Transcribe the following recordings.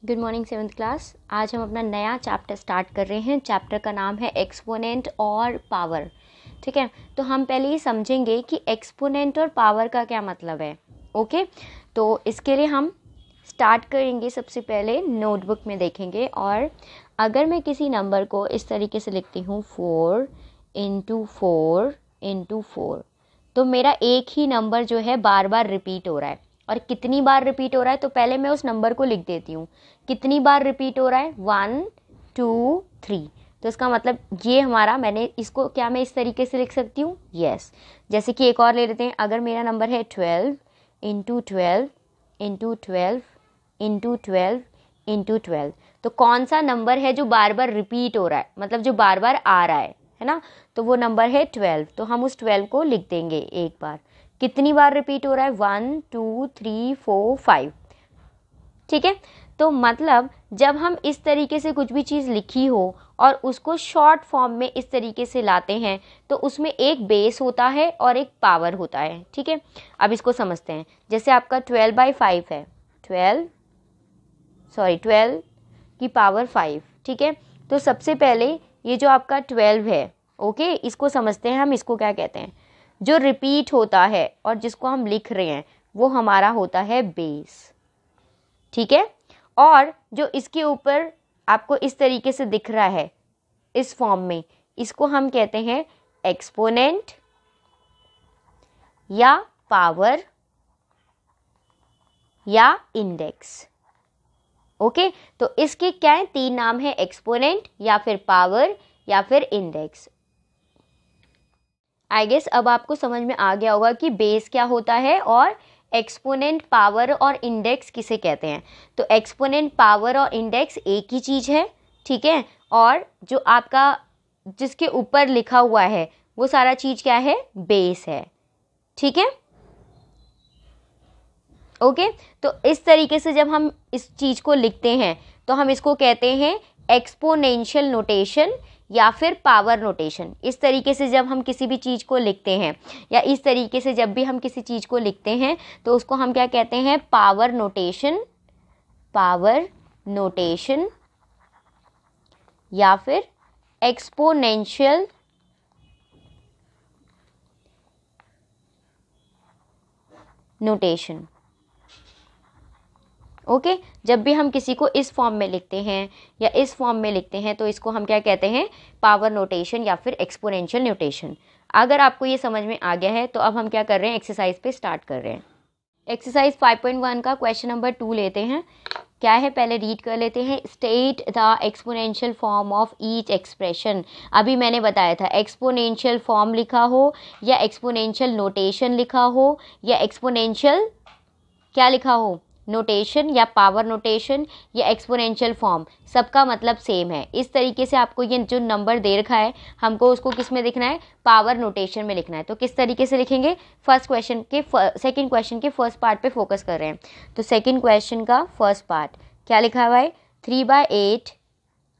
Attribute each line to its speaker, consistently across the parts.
Speaker 1: Good morning seventh class. आज हम अपना नया चैप्टर स्टार्ट कर रहे हैं। चैप्टर का नाम है एक्सपोनेंट और पावर। ठीक है, तो हम पहले ये समझेंगे कि एक्सपोनेंट और पावर का क्या मतलब है। ओके, तो इसके लिए हम स्टार्ट करेंगे। सबसे पहले नोटबुक में देखेंगे, और अगर मैं किसी नंबर को इस तरीके से लिखती हूँ 4 इंटू 4 इंटू 4, तो मेरा एक ही नंबर जो है बार बार रिपीट हो रहा है। और कितनी बार रिपीट हो रहा है, तो पहले मैं उस नंबर को लिख देती हूँ। कितनी बार रिपीट हो रहा है, 1 2 3। तो इसका मतलब ये हमारा, मैंने इसको क्या मैं इस तरीके से लिख सकती हूँ, यस। जैसे कि एक और ले लेते हैं। अगर मेरा नंबर है 12 इंटू 12 इंटू 12 इंटू 12 इंटू 12, तो कौन सा नंबर है जो बार बार रिपीट हो रहा है, मतलब जो बार बार आ रहा है ना। तो वो नंबर है 12। तो हम उस 12 को लिख देंगे एक बार। कितनी बार रिपीट हो रहा है, 1 2 3 4 5। ठीक है, तो मतलब जब हम इस तरीके से कुछ भी चीज़ लिखी हो और उसको शॉर्ट फॉर्म में इस तरीके से लाते हैं, तो उसमें एक बेस होता है और एक पावर होता है। ठीक है, अब इसको समझते हैं। जैसे आपका 12/5 है, 12 की पावर 5। ठीक है, तो सबसे पहले ये जो आपका 12 है, ओके, इसको समझते हैं हम। इसको क्या कहते हैं, जो रिपीट होता है और जिसको हम लिख रहे हैं वो हमारा होता है बेस। ठीक है, और जो इसके ऊपर आपको इस तरीके से दिख रहा है इस फॉर्म में, इसको हम कहते हैं एक्सपोनेंट या पावर या इंडेक्स। ओके, तो इसके क्या है, 3 नाम है, एक्सपोनेंट या फिर पावर या फिर इंडेक्स। आई गेस अब आपको समझ में आ गया होगा कि बेस क्या होता है और एक्सपोनेंट, पावर और इंडेक्स किसे कहते हैं। तो एक्सपोनेंट, पावर और इंडेक्स एक ही चीज़ है। ठीक है, और जो आपका जिसके ऊपर लिखा हुआ है वो सारा चीज़ क्या है, बेस है। ठीक है, ओके, तो इस तरीके से जब हम इस चीज़ को लिखते हैं तो हम इसको कहते हैं एक्सपोनेंशियल नोटेशन या फिर पावर नोटेशन। इस तरीके से जब हम किसी भी चीज़ को लिखते हैं, या इस तरीके से जब भी हम किसी चीज़ को लिखते हैं, तो उसको हम क्या कहते हैं, पावर नोटेशन, पावर नोटेशन या फिर एक्सपोनेंशियल नोटेशन। ओके, जब भी हम किसी को इस फॉर्म में लिखते हैं या इस फॉर्म में लिखते हैं, तो इसको हम क्या कहते हैं, पावर नोटेशन या फिर एक्सपोनेंशियल नोटेशन। अगर आपको ये समझ में आ गया है, तो अब हम क्या कर रहे हैं, एक्सरसाइज पे स्टार्ट कर रहे हैं। एक्सरसाइज 5.1 का क्वेश्चन नंबर 2 लेते हैं। क्या है, पहले रीड कर लेते हैं। State the exponential form of each expression. अभी मैंने बताया था, एक्सपोनेंशियल फॉर्म लिखा हो या एक्सपोनेंशियल नोटेशन लिखा हो या एक्सपोनेंशियल क्या लिखा हो, नोटेशन या पावर नोटेशन या एक्सपोनेंशियल फॉर्म, सबका मतलब सेम है। इस तरीके से आपको ये जो नंबर दे रखा है, हमको उसको किस में लिखना है, पावर नोटेशन में लिखना है। तो किस तरीके से लिखेंगे, सेकंड क्वेश्चन के फर्स्ट पार्ट पे फोकस कर रहे हैं। तो सेकंड क्वेश्चन का फर्स्ट पार्ट क्या लिखा हुआ है, 3/8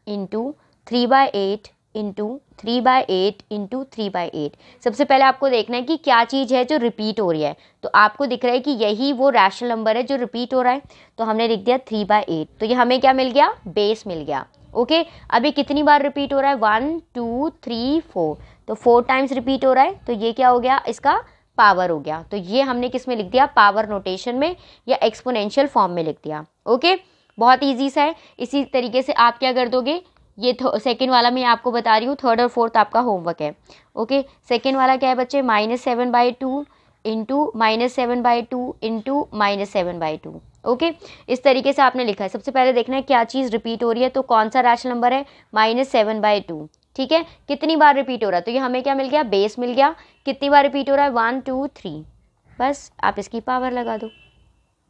Speaker 1: इंटू 3/8 इंटू 3/8 इंटू 3/8। सबसे पहले आपको देखना है कि क्या चीज़ है जो रिपीट हो रही है। तो आपको दिख रहा है कि यही वो रैशनल नंबर है जो रिपीट हो रहा है, तो हमने लिख दिया 3/8। तो ये हमें क्या मिल गया, बेस मिल गया। ओके, अभी कितनी बार रिपीट हो रहा है, 1 2 3 4, तो 4 टाइम्स रिपीट हो रहा है, तो ये क्या हो गया, इसका पावर हो गया। तो ये हमने किस में लिख दिया, पावर नोटेशन में या एक्सपोनेंशियल फॉर्म में लिख दिया। ओके, बहुत ईजी सा है। इसी तरीके से आप क्या कर दोगे, ये सेकेंड वाला मैं आपको बता रही हूँ, थर्ड और फोर्थ आपका होमवर्क है। ओके, सेकेंड वाला क्या है बच्चे, -7/2 इंटू -7/2 इंटू -7/2। ओके, इस तरीके से आपने लिखा है। सबसे पहले देखना है क्या चीज़ रिपीट हो रही है, तो कौन सा रैशनल नंबर है, -7/2। ठीक है, कितनी बार रिपीट हो रहा है, तो ये हमें क्या मिल गया, बेस मिल गया। कितनी बार रिपीट हो रहा है, 1 2 3, बस आप इसकी पावर लगा दो।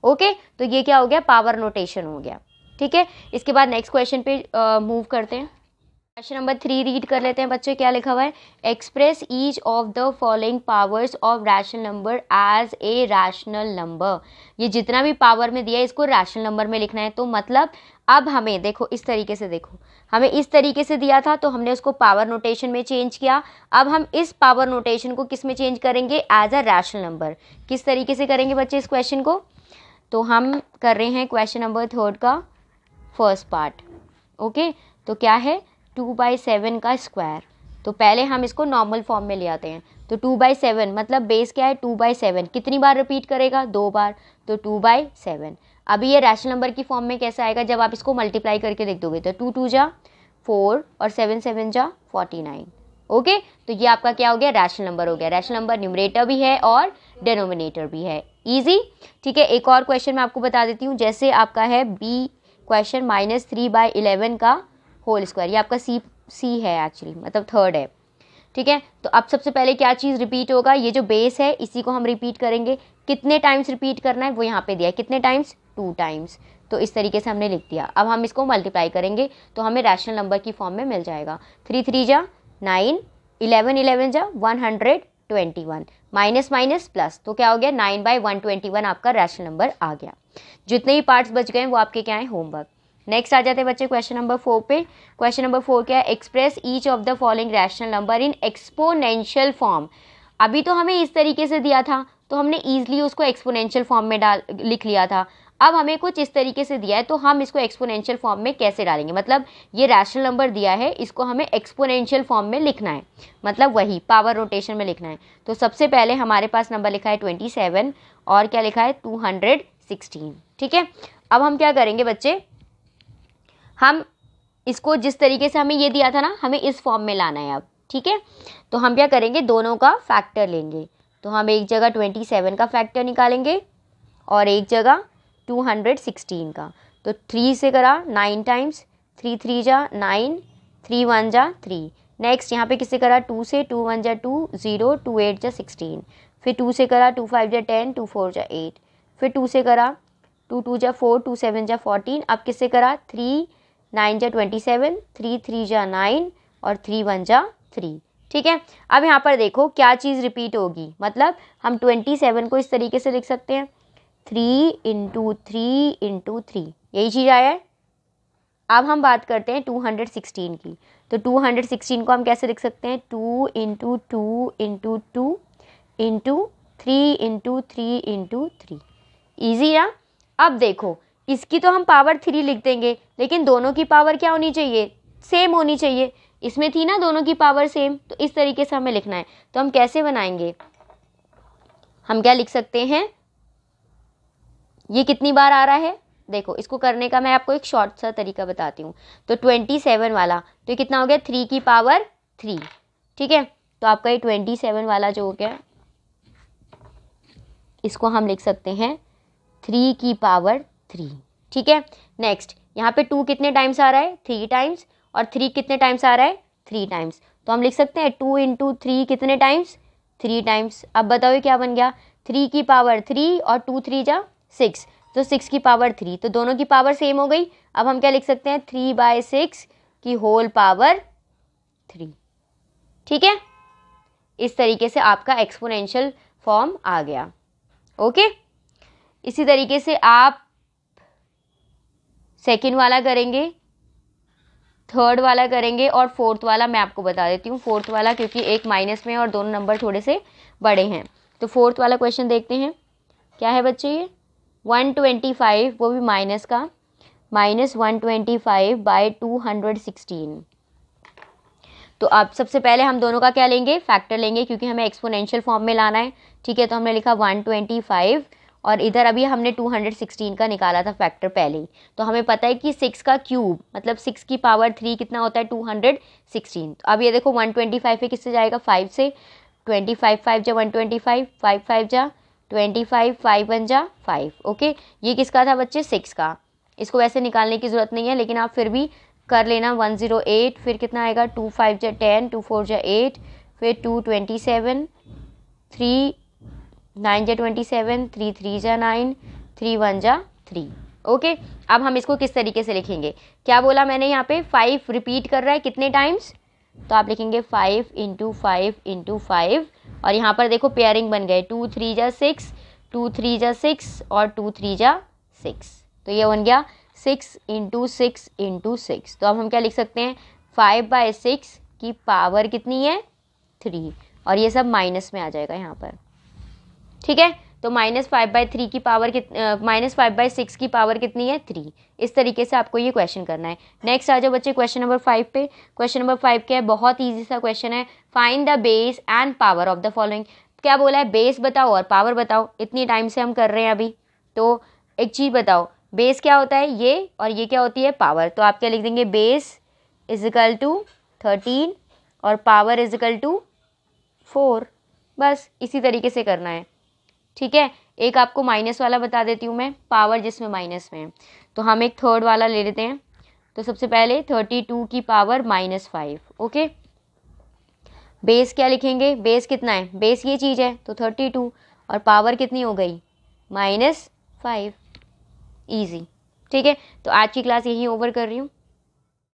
Speaker 1: ओके, तो ये क्या हो गया, पावर नोटेशन हो गया। ठीक है, इसके बाद नेक्स्ट क्वेश्चन पे मूव करते हैं। क्वेश्चन नंबर 3 रीड कर लेते हैं बच्चे। क्या लिखा हुआ है, express each of the following powers of rational number as a rational number. ये जितना भी पावर में दिया है इसको रैशनल नंबर में लिखना है। तो मतलब अब हमें देखो इस तरीके से, देखो हमें इस तरीके से दिया था तो हमने उसको पावर नोटेशन में चेंज किया। अब हम इस पावर नोटेशन को किस में चेंज करेंगे, एज अ रैशनल नंबर। किस तरीके से करेंगे बच्चे इस क्वेश्चन को, तो हम कर रहे हैं क्वेश्चन नंबर 3 का फर्स्ट पार्ट। ओके, तो क्या है 2/7 का स्क्वायर। तो पहले हम इसको नॉर्मल फॉर्म में ले आते हैं। तो 2/7 मतलब बेस क्या है 2/7, कितनी बार रिपीट करेगा 2 बार, तो 2/7। अभी ये रैशनल नंबर की फॉर्म में कैसे आएगा जब आप इसको मल्टीप्लाई करके देख दोगे, तो 2 2 जा 4 और 7 7 जा 49। ओके, तो ये आपका क्या हो गया रैशनल नंबर हो गया। रैशनल नंबर न्यूमरेटर भी है और डिनोमिनेटर भी है, इजी। ठीक है, एक और क्वेश्चन मैं आपको बता देती हूँ। जैसे आपका है बी क्वेश्चन -3/11 का होल स्क्वायर, ये आपका सी है एक्चुअली, मतलब थर्ड है। ठीक है, तो अब सबसे पहले क्या चीज़ रिपीट होगा, ये जो बेस है इसी को हम रिपीट करेंगे। कितने टाइम्स रिपीट करना है वो यहाँ पे दिया है, कितने टाइम्स 2 टाइम्स। तो इस तरीके से हमने लिख दिया। अब हम इसको मल्टीप्लाई करेंगे तो हमें रैशनल नंबर की फॉर्म में मिल जाएगा। 3 3 जा 9, 11 11 जा 121, माइनस माइनस प्लस, तो क्या हो गया 9/121 आपका रैशनल नंबर आ गया। जितने ही पार्ट्स बच गए वो आपके क्या है होमवर्क। नेक्स्ट आ जाते हैं बच्चे क्वेश्चन नंबर 4 पे। क्वेश्चन नंबर 4 क्या है, express each of the following rational number in exponential form. अभी तो हमें इस तरीके से दिया था तो हमने ईजिली उसको एक्सपोनेंशियल फॉर्म में लिख लिया था। अब हमें कुछ इस तरीके से दिया है तो हम इसको एक्सपोनेंशियल फॉर्म में कैसे डालेंगे, मतलब ये रैशनल नंबर दिया है इसको हमें एक्सपोनेंशियल फॉर्म में लिखना है, मतलब वही पावर रोटेशन में लिखना है। तो सबसे पहले हमारे पास नंबर लिखा है 27 और क्या लिखा है 216। ठीक है, अब हम क्या करेंगे बच्चे, हम इसको जिस तरीके से हमें ये दिया था ना हमें इस फॉर्म में लाना है अब। ठीक है, तो हम क्या करेंगे दोनों का फैक्टर लेंगे। तो हम एक जगह 27 का फैक्टर निकालेंगे और एक जगह 216 का। तो 3 से करा 9 टाइम्स, 3 3 जा 9, 3 1 जा 3। नेक्स्ट यहाँ पे किससे करा 2 से, 2 1 जा 2 0, 2 8 जा 16। फिर 2 से करा 2 5 जा 10, 2 4 जा 8। फिर 2 से करा 2 2 जा 4, 2 7 जा 14। अब किससे करा 3 9 जा 27, 3 3 जा 9 और 3 1 जा 3। ठीक है, अब यहाँ पर देखो क्या चीज़ रिपीट होगी, मतलब हम 27 को इस तरीके से लिख सकते हैं 3 × 3 × 3, यही चीज़ आया है। अब हम बात करते हैं 216 की। तो 216 को हम कैसे लिख सकते हैं 2 × 2 × 2 × 3 × 3 × 3, ईजी ना। अब देखो इसकी तो हम पावर 3 लिख देंगे लेकिन दोनों की पावर क्या होनी चाहिए, सेम होनी चाहिए। इसमें थी ना दोनों की पावर सेम, तो इस तरीके से हमें लिखना है। तो हम कैसे बनाएंगे, हम क्या लिख सकते हैं, ये कितनी बार आ रहा है, देखो इसको करने का मैं आपको एक शॉर्ट सा तरीका बताती हूँ। तो 27 वाला तो ये कितना हो गया 3 की पावर 3। ठीक है, तो आपका ये 27 वाला जो हो गया इसको हम लिख सकते हैं 3 की पावर 3। ठीक है, नेक्स्ट यहाँ पे 2 कितने टाइम्स आ रहा है 3 टाइम्स, और 3 कितने टाइम्स आ रहा है 3 टाइम्स। तो हम लिख सकते हैं 2 × 3 कितने टाइम्स 3 टाइम्स। अब बताओ क्या बन गया 3 की पावर 3 और 2 3 जा 6, तो 6 की पावर 3, तो दोनों की पावर सेम हो गई। अब हम क्या लिख सकते हैं 3/6 की होल पावर 3। ठीक है, इस तरीके से आपका एक्सपोनेंशियल फॉर्म आ गया। ओके, इसी तरीके से आप सेकंड वाला करेंगे, थर्ड वाला करेंगे और फोर्थ वाला मैं आपको बता देती हूँ। फोर्थ वाला क्योंकि एक माइनस में और दोनों नंबर थोड़े से बड़े हैं, तो फोर्थ वाला क्वेश्चन देखते हैं क्या है बच्चे। ये 125 वो भी माइनस का, -125/216। तो अब सबसे पहले हम दोनों का क्या लेंगे फैक्टर लेंगे क्योंकि हमें एक्सपोनेंशियल फॉर्म में लाना है। ठीक है, तो हमने लिखा 125 और इधर अभी हमने 216 का निकाला था फैक्टर पहले ही। तो हमें पता है कि 6 का क्यूब मतलब 6 की पावर 3 कितना होता है 216। तो अब ये देखो 125 पे किससे जाएगा 5 से, 25 5 जा 125, 5 5 जा 25, 5 1 जा 5। ओके, ये किसका था बच्चे 6 का। इसको वैसे निकालने की ज़रूरत नहीं है लेकिन आप फिर भी कर लेना। 108, फिर कितना आएगा 2 5 जा 10, 2 4 जा 8, फिर 2 27, 3 9 जा 27, 3 3 जा 9, 3 1 जा 3। ओके, अब हम इसको किस तरीके से लिखेंगे, क्या बोला मैंने यहाँ पे 5 रिपीट कर रहा है कितने टाइम्स, तो आप लिखेंगे 5 × 5 × 5 और यहाँ पर देखो पेयरिंग बन गए 2 3 जा 6, 2 3 जा 6 और 2 3 जा 6। तो ये बन गया 6 × 6 × 6। तो अब हम क्या लिख सकते हैं 5/6 की पावर कितनी है 3, और ये सब माइनस में आ जाएगा यहाँ पर। ठीक है, तो -5/3 की पावर -5/6 की पावर कितनी है 3। इस तरीके से आपको ये क्वेश्चन करना है। नेक्स्ट आ जाओ बच्चे क्वेश्चन नंबर 5 पे। क्वेश्चन नंबर 5 क्या है, बहुत ईजी सा क्वेश्चन है। Find the base and power of the following. क्या बोला है, बेस बताओ और पावर बताओ। इतनी टाइम से हम कर रहे हैं अभी। तो एक चीज़ बताओ, बेस क्या होता है ये, और ये क्या होती है पावर। तो आप क्या लिख देंगे, बेस इज इक्वल टू 13 और पावर इज इक्वल टू 4। बस इसी तरीके से करना है, ठीक है। एक आपको माइनस वाला बता देती हूँ मैं, पावर जिसमें माइनस में है। तो हम एक थर्ड वाला ले लेते हैं। तो सबसे पहले 32 की पावर -5, ओके। बेस क्या लिखेंगे, बेस कितना है, बेस ये चीज़ है तो 32 और पावर कितनी हो गई -5। ईजी, ठीक है। तो आज की क्लास यहीं ओवर कर रही हूँ।